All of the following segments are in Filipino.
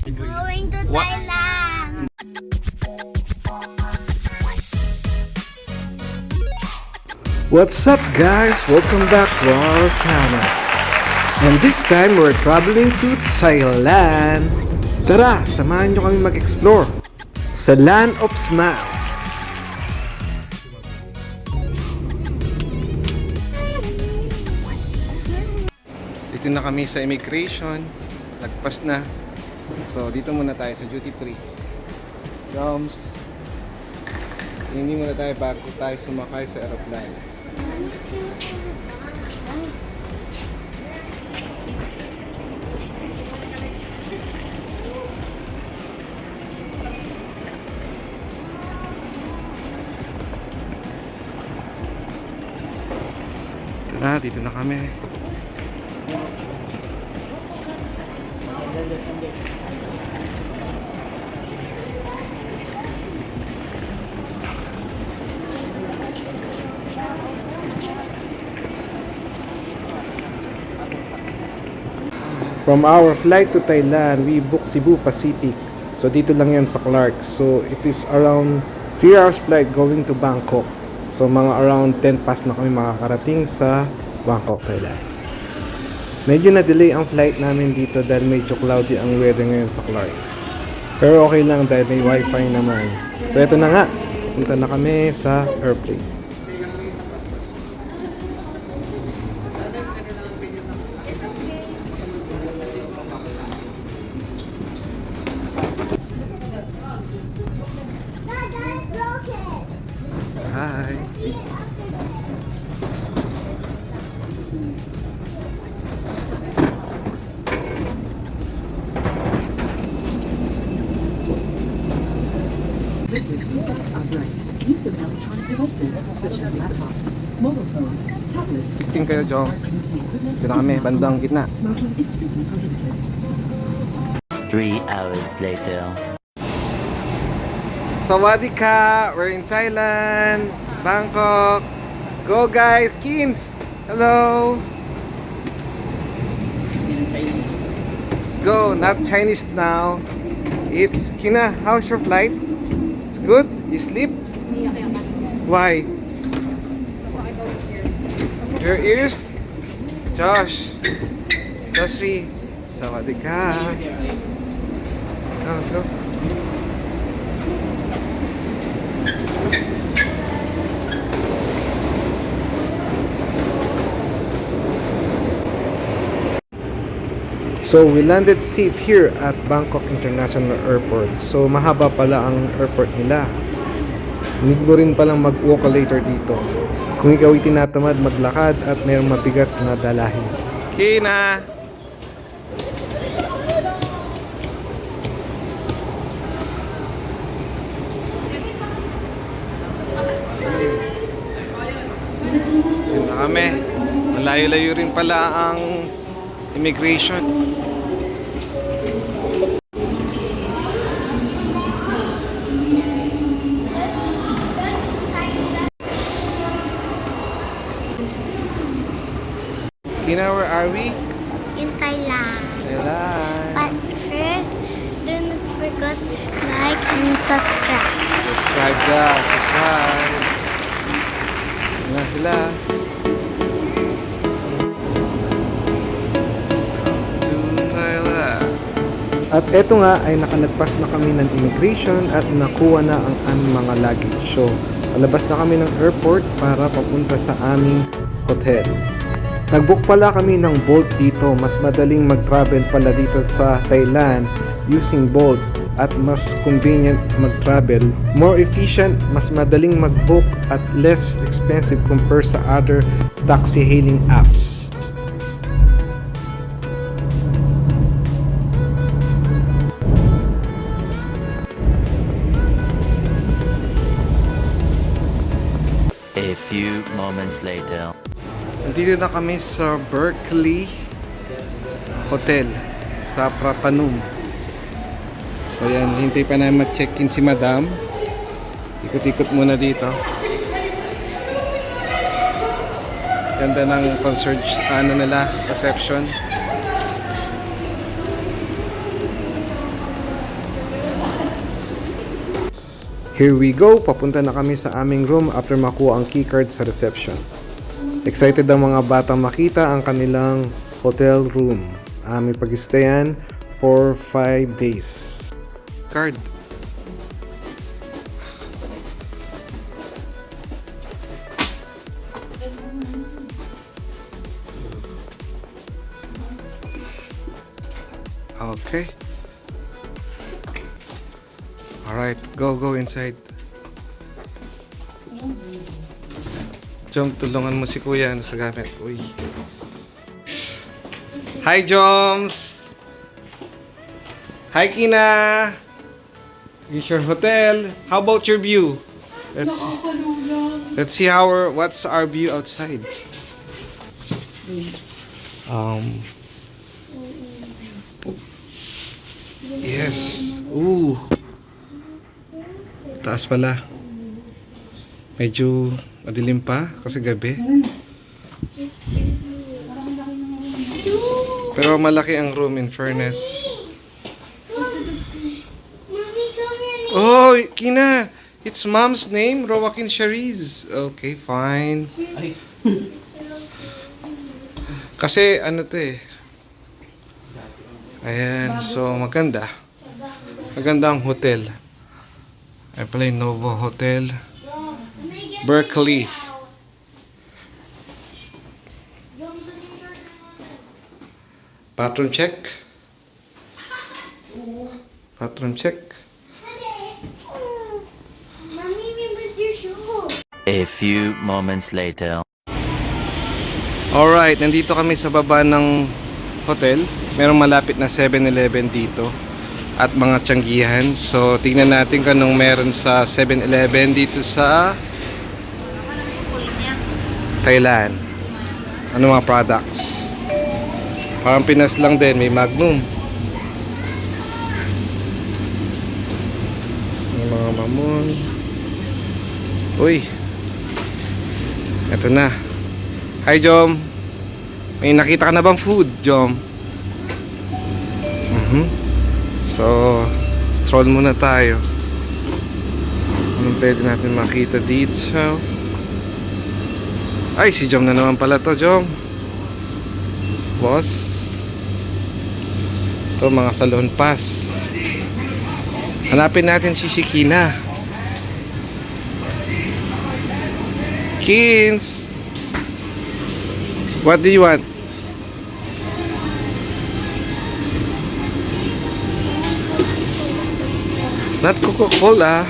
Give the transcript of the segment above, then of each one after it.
Going to Thailand. What's up guys? Welcome back to our channel. And this time we're traveling to Thailand. Tara, samahan nyo kami mag-explore sa Land of Smiles. Dito na kami sa immigration. Lagpas na. So dito muna tayo sa duty free. Drums. Hindi muna tayo bago tayo sumakay sa aeroplane. Tara, dito na kami. From our flight to Thailand, we booked Cebu Pacific. So dito lang yan sa Clark. So it is around 3 hours flight going to Bangkok. So mga around 10 past na kami makakarating sa Bangkok, Thailand. Medyo na-delay ang flight namin dito dahil medyo cloudy ang weather ngayon sa Clark. Pero okay lang dahil may wifi naman. So ito na nga, punta na kami sa airplane. Hi. With receipt of right, use of electronic devices such as laptops, mobile phones, tablets, 16 kayo, Jong. using equipment Dito na kami, bandang gitna. smoking is strictly prohibited. 3 hours later. Sawadika! We're in Thailand, Bangkok. Go guys, Kins! Hello! Let's go, not Chinese now. It's Kina, how's your flight? It's good? You sleep? Why? Your ears? Josh! Joshri! Sawadika! Let's go. So we landed safe here at Bangkok International Airport. So mahaba pala ang airport nila. Need mo rin palang mag-walk later dito. Kung ikaw ay tinatamad maglakad at mayroong mabigat na dalahin. Kina! Yun na kami. Malayo-layo rin pala ang immigration. Kina, where are we? In Thailand. Thailand. But first, do not forget like and subscribe. Subscribe ka, subscribe. Yan na sila. To Thailand. At eto nga ay nakalagpas na kami ng immigration at nakuha na ang aming mga luggage. So, palabas na kami ng airport para papunta sa aming hotel. Nagbook pala kami ng Bolt dito. Mas madaling mag-travel pala dito sa Thailand using Bolt at mas convenient mag-travel. More efficient, mas madaling mag-book at less expensive compared sa other taxi hailing apps. A few moments later. Nandito na kami sa Berkeley Hotel sa Pratanum. So yan, hintay pa namin mag-check-in si Madam. Ikot-ikot muna dito. Ganda ng concierge, ano nila, reception. Here we go, papunta na kami sa aming room after makuha ang keycard sa reception. Excited ang mga batang makita ang kanilang hotel room. May pag-stayan for 5 days. Card. Okay. Alright, go inside. Jom, tulungan mo si Kuya sa gamit. Uy. Hi, Joms! Hi, Kina! It's your hotel. How about your view? Let's see what's our view outside. Yes. Ooh. Taas pala. Medyo madilim pa kasi gabi. Pero malaki ang room in fairness. Mommy, come here. Oh, Kina! It's mom's name, Rowakin Shariz. Okay, fine. Kasi ano to eh. Ayan, so maganda. Maganda ang hotel. Ay pala yung Novo Hotel. Berkeley. Bathroom check. Bathroom check. Mommy, remove your shoe. A few moments later. Alright, nandito kami sa baba ng hotel. Merong malapit na 7-Eleven dito at mga tiyanggihan. So, tingnan natin kung anong meron sa 7-Eleven dito sa Thailand. Ano mga products? Parang Pinas lang din, may Magnum. May mga mamon. Uy. Ito na. Hi, Jom. May nakita ka na bang food, Jom? So, stroll muna tayo. Anong pwede natin makita dito? Ay, si Jom na naman pala to, Jom. Boss. Ito, mga salon pass. Hanapin natin si Shikina. Kins! What do you want? Not Coca-Cola.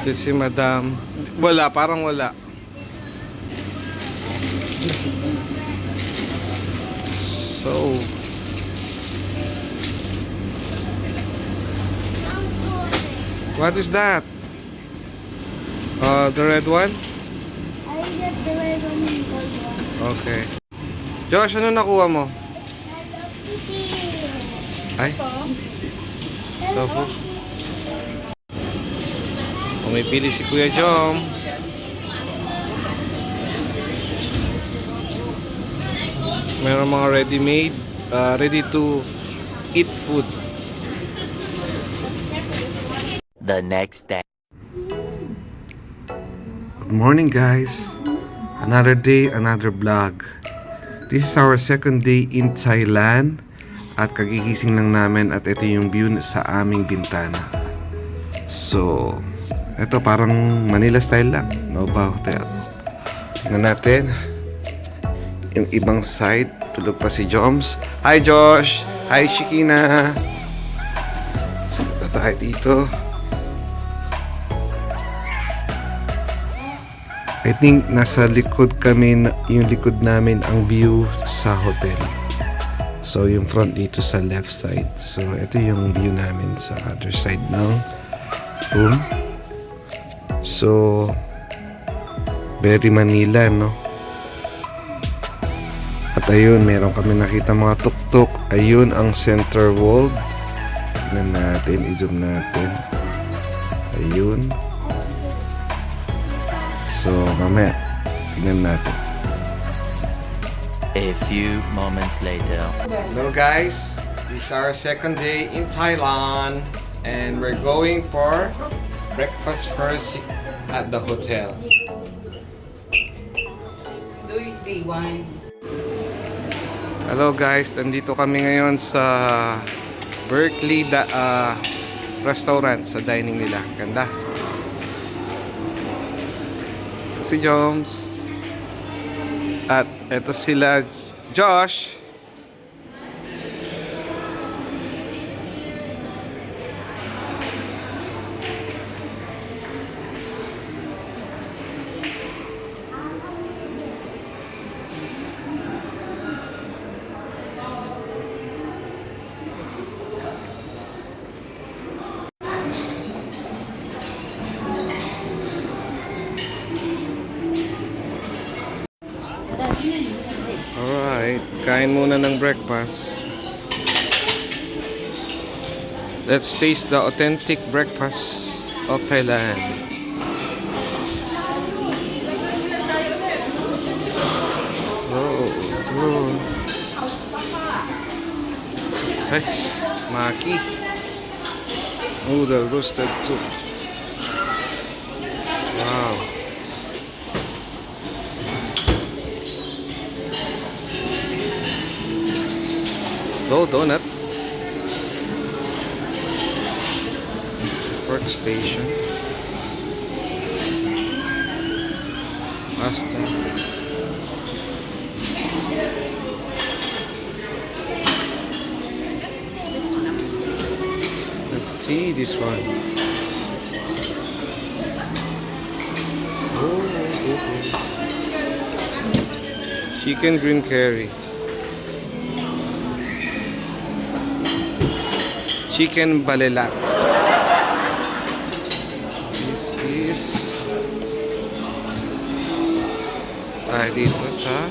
Ito si Madam. Wala, parang wala. So, what is that? The red one? I got the red one and gold one. Okay. Josh, ano nakuha mo? Ay? Tofu. Pumipili si Kuya Jom. Meron mga ready-made, ready to eat food. The next day. Good morning, guys. Another day, another vlog. This is our second day in Thailand. At kagigising lang namin at ito yung view sa aming bintana. So, ito parang Manila style lang. Nova Hotel. Tingnan natin. Yung ibang side. Tulog pa si Joms. Hi, Josh! Hi, Shikina! Saan tayo dito? I think nasa likod kami, yung likod namin ang view sa hotel. So, yung front dito sa left side. So, ito yung view namin sa other side ng room. So, very Manila, no? At ayun, meron kami nakita mga tuk-tuk. Ayun ang center wall. Tignan natin, i-zoom natin. Ayun. So, mamaya, tignan natin. A few moments later. Hello guys, This is our second day in Thailand and we're going for breakfast first at the hotel. Thursday one. Hello guys, nandito kami ngayon sa Berkeley restaurant sa dining nila. Ganda. Ito si Joms. At ito sila Josh. Alright, kain muna ng breakfast. Let's taste the authentic breakfast of Thailand. Oh, hey, maki. Oh, the roasted too. Wow. Donut. Workstation. Pasta. Let's see this one. Oh. Chicken green curry. Chicken balelat. This is dito sa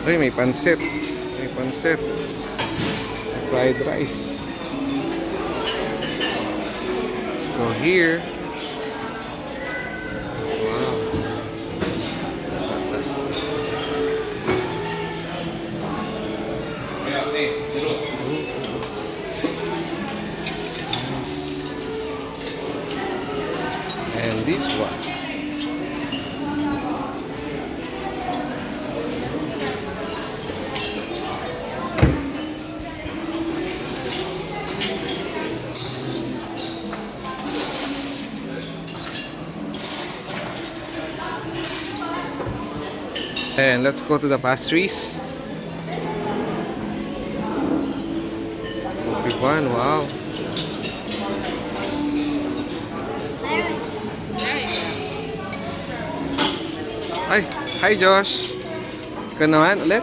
may pansit. May pansit. May fried rice. Let's go here. Wow. And this one. And let's go to the pastries. Big one, wow. Hi Josh. Ikaw naman ulit.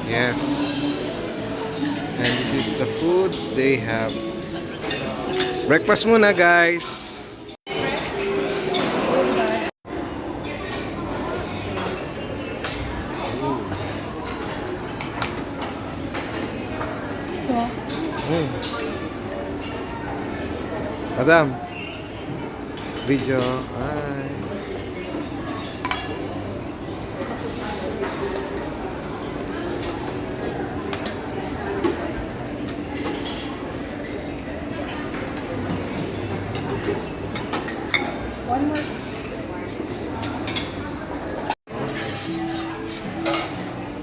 Yes. And this is the food they have. Breakfast muna guys. Madam, video. Hi.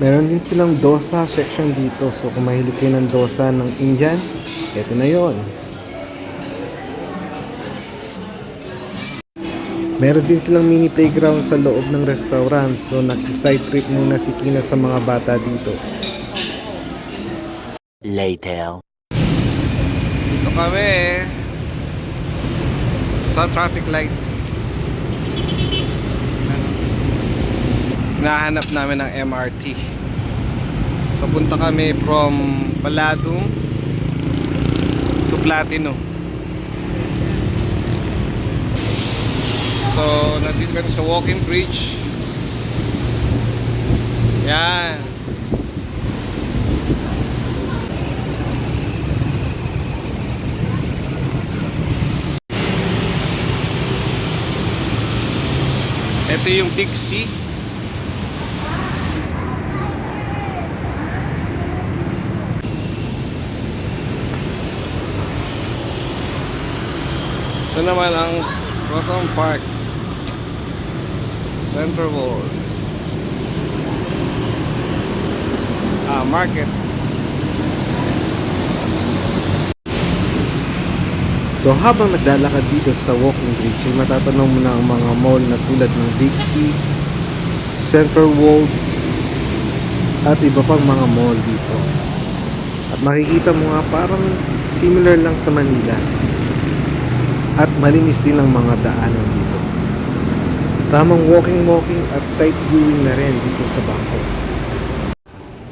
Meron din silang dosa section dito. So kung mahilig kayo ng dosa ng Indian, eto na yon. Meron din silang mini playground sa loob ng restaurant. So nag-side trip muna si Kina sa mga bata dito. Later. Dito kami sa traffic light. Hinahanap namin ng MRT. So punta kami from Paladung to Platino. So nandito kami sa walking bridge. Yan. Ito yung Big C. Ito naman ang Rotom Park Center World Market. So habang naglalakad dito sa walking bridge, ay matatanong mo na ang mga mall na tulad ng Big C, Center World, at iba pang mga mall dito. At makikita mo nga parang similar lang sa Manila. At malinis din ang mga daanan dito. Tamang walking at sight viewing na rin dito sa Bangkok.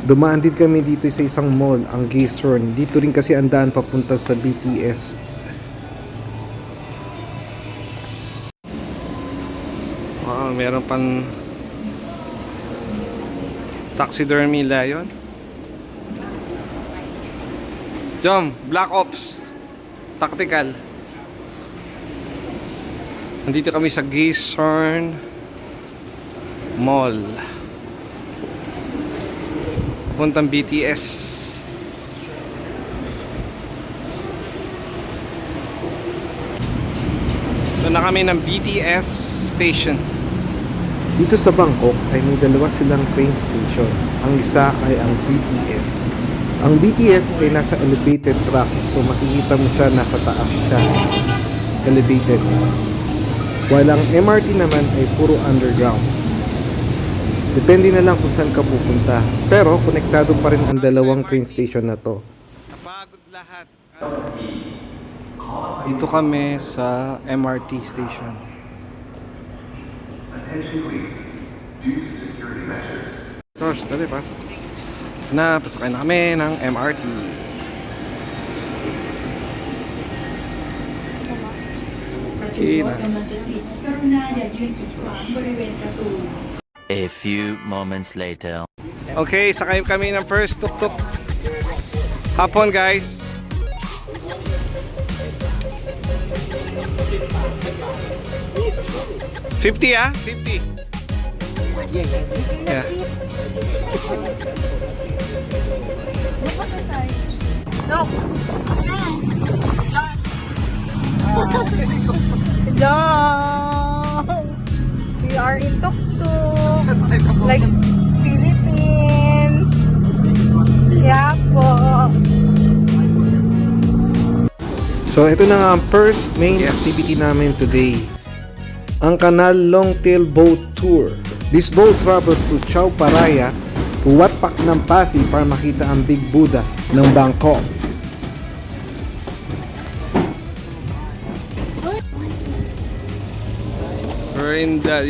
Dumaan din kami dito sa isang mall, ang Gaystone. Dito rin kasi ang daan papunta sa BTS. Meron pang taxidermy lion. Jom, Black Ops Tactical. Nandito kami sa Gaystone Mall. Puntang BTS. Ito na kami ng BTS station. Dito sa Bangkok ay may dalawa silang train station. Ang isa ay ang BTS. Ang BTS ay nasa elevated track, so makikita mo siya nasa taas siya. Elevated. While ang MRT naman ay puro underground. Depende na lang kung saan ka pupunta. Pero konektado pa rin ang dalawang train station na to. Napagod lahat. Dito kami sa MRT station. Tosh, dali, pasok. Pasakay na kami ng MRT. Okay na. A few moments later. Okay, sakay kami ng first tuk-tuk. Hapon, guys. $50, ah? $50. Yeah. Hello! We are in Tuktuk, like Philippines. Yeah po. So ito na nga ang first main activity namin today. Ang Canal Longtail Boat Tour. This boat travels to Chao Phraya, Wat Pak ng Pasig para makita ang Big Buddha ng Bangkok. We're in the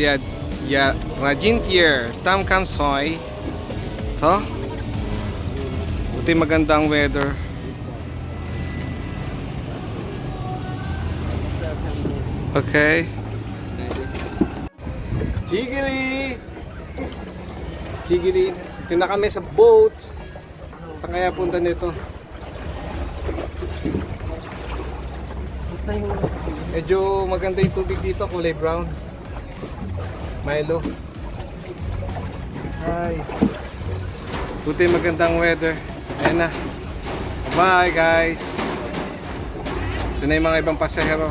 Rajintier, Tam Kam Soy. Ito. Buti magandang weather. Okay. Chigili! Chigili. Ito na kami sa boat. Saan kaya punta nito? Medyo maganda yung tubig dito, kulay brown. Milo. Hi. Buti magandang weather. Ayan na. Bye guys. Ito na yung mga ibang pasahero.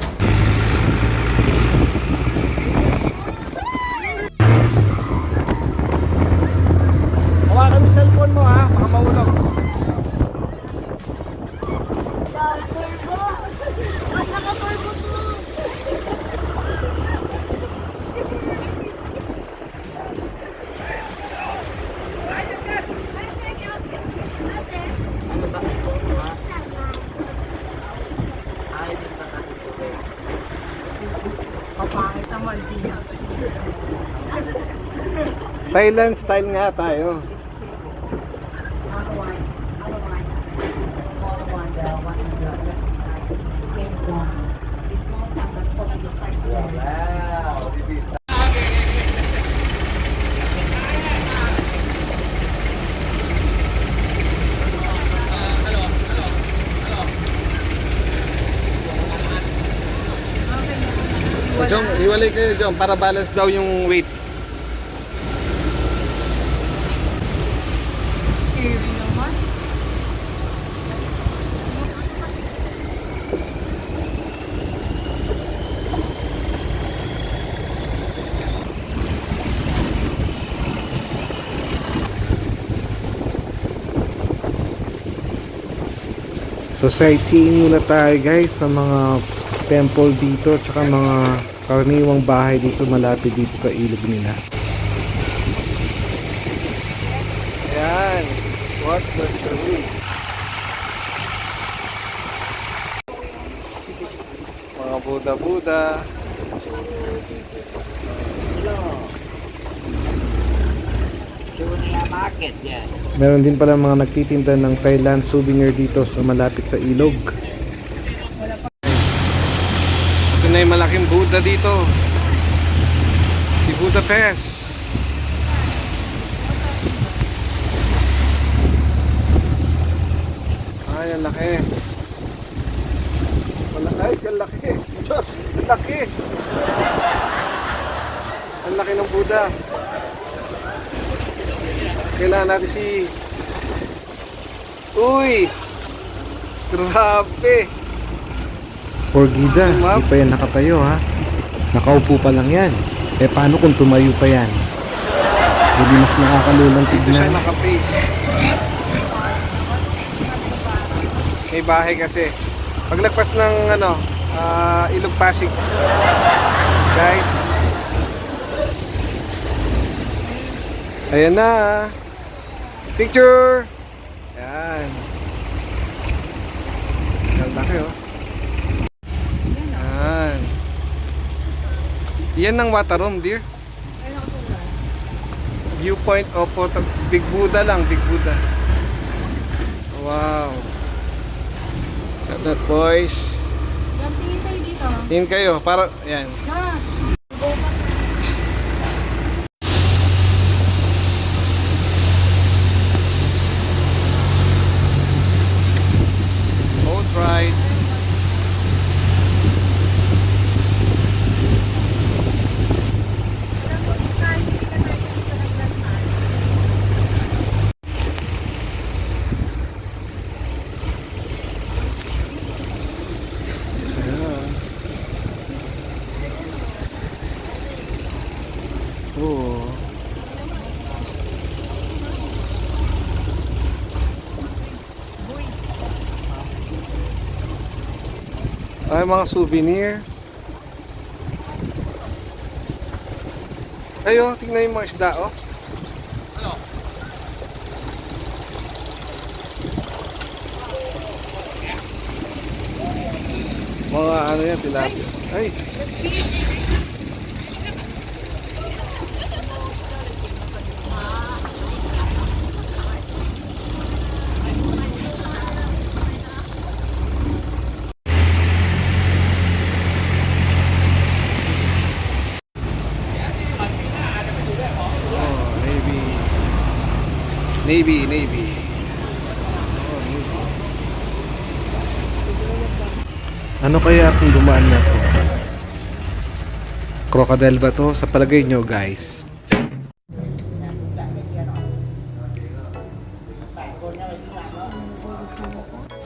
Hawakan yung cellphone mo ha, baka mahulog. Thailand style nga tayo. Jom, hiwalay kayo, Jom, para balance daw yung weight. Scary naman. So sightseeing muna tayo guys sa mga temple dito tsaka mga karaniwang bahay dito malapit dito sa ilog nila. Ayan, what was the way? Mga Buddha-Buddha. Meron din pala mga nagtitinda ng Thailand souvenir dito sa malapit sa ilog. Ito na yung malaking Buddha dito. Si Buddha Fest. Ay, ang laki. Ay, ang laki. Diyos, ang laki. Ang laki ng Buddha. Kailangan natin si... Uy! Grabe! Porgida, hindi pa yan nakatayo ha. Nakaupo pa lang yan. Eh paano kung tumayo pa yan? Eh di mas nakakalulang tignan. Dito siya nakapace. May bahay kasi. Paglagpas ng ano, Ilog Pasig. Guys. Ayan na. Picture! Ayan. Ang laki oh. Ayan. Yan ang water room, dear. Viewpoint opo. Big Buddha lang, Big Buddha. Wow. Got that, boys. Tingin tayo dito. Tingin kayo, para, ayan. Boat ride. Oh. Ay, mga souvenir. Ayo, tingnan yung mga isda, oh. Ano? Mga ano yan, tilapia. Ay! Navy. Oh, Navy. Ano kaya kung dumaan na to? Crocodile ba to? Sa palagay nyo guys.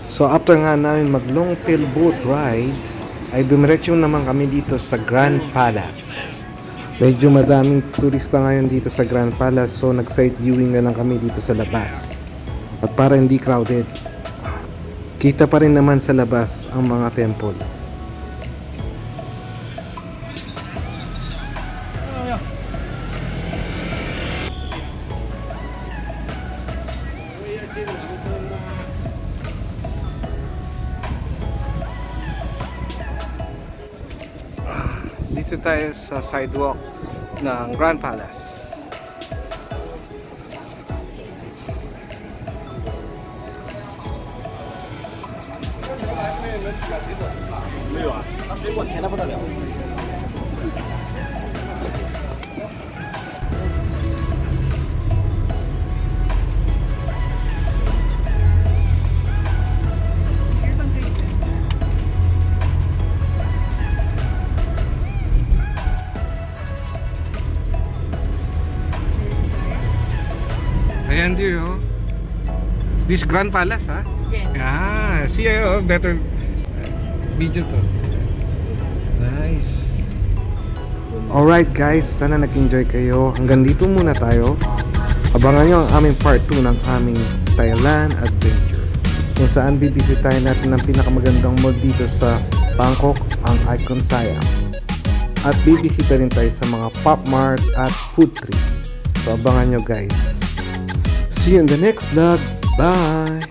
So after nga namin mag long tail boat ride, ay dumiretso naman kami dito sa Grand Palace. Medyo madaming turista ngayon dito sa Grand Palace, so nag-sight viewing na lang kami dito sa labas. At para hindi crowded, kita pa rin naman sa labas ang mga temple. Dito tayo sa sidewalk ng Grand Palace. grandeur, oh. This Grand Palace, ha? Yes. Yeah, see, better video to. Nice. Alright guys, sana nag-enjoy kayo. Hanggang dito muna tayo. Abangan nyo ang aming part 2 ng aming Thailand adventure, kung saan bibisitahin natin ang pinakamagandang mall dito sa Bangkok, ang Icon Siam. At bibisita rin tayo sa mga Pop Mart at Food Tree. So abangan nyo guys. See you in the next vlog. Bye!